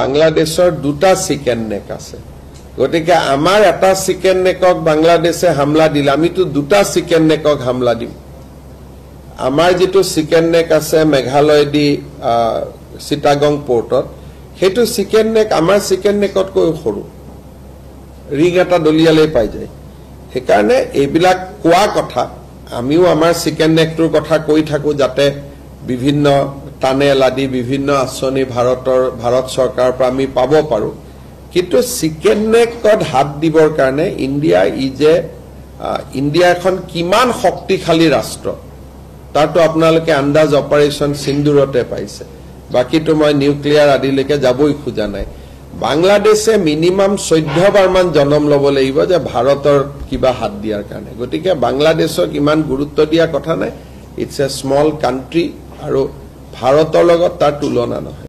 বাংলাদেশৰ দুটা chicken neck আছে গতিকে আমাৰ এটা চিকেন নেকক বাংলাদেশে হামলা দিলে আমিতো দুটা চিকেন নেকক হামলা দিম আমাৰ যেটো চিকেন নেক আছে মেঘালয় দি চিটাগং পোৰ্টত হেতু চিকেন নেক আমাৰ চিকেন নেকত কৈ সৰু ৰিং এটা দলিয়ালে পাই যায় হেকাৰণে এইবিলাক কোৱা কথা আমিও আমাৰ চিকেন নেকটোৰ কথা কৈ থাকো যাতে বিভিন্ন টানেল আদি বিভিন্ন আঁচনি ভাৰত চৰকাৰৰ পৰা আমি পাব পাৰো কিন্তু চিকেন নেকত হাত দিবৰ কাৰণে ইণ্ডিয়া এখন কিমান শক্তিশালী ৰাষ্ট্ৰ তাতো আপোনালোকে আন্দাজ অপাৰেশন সিন্দুৰতে পাইছে বাকিটো মই নিউক্লিয়াৰ আদিলৈকে যাবই খোজা নাই বাংলাদেশে মিনিমাম 14 বাৰ মান জনম লব লাগিব যে ভাৰতৰ কিবা হাত দিয়াৰ কাৰণে গতিকে বাংলাদেশক ইমান গুৰুত্ব দিয়া কথা নাই ইটস এ স্মল কান্ট্ৰি আৰু ভাৰতৰ লগত তাৰ তুলনা নহয়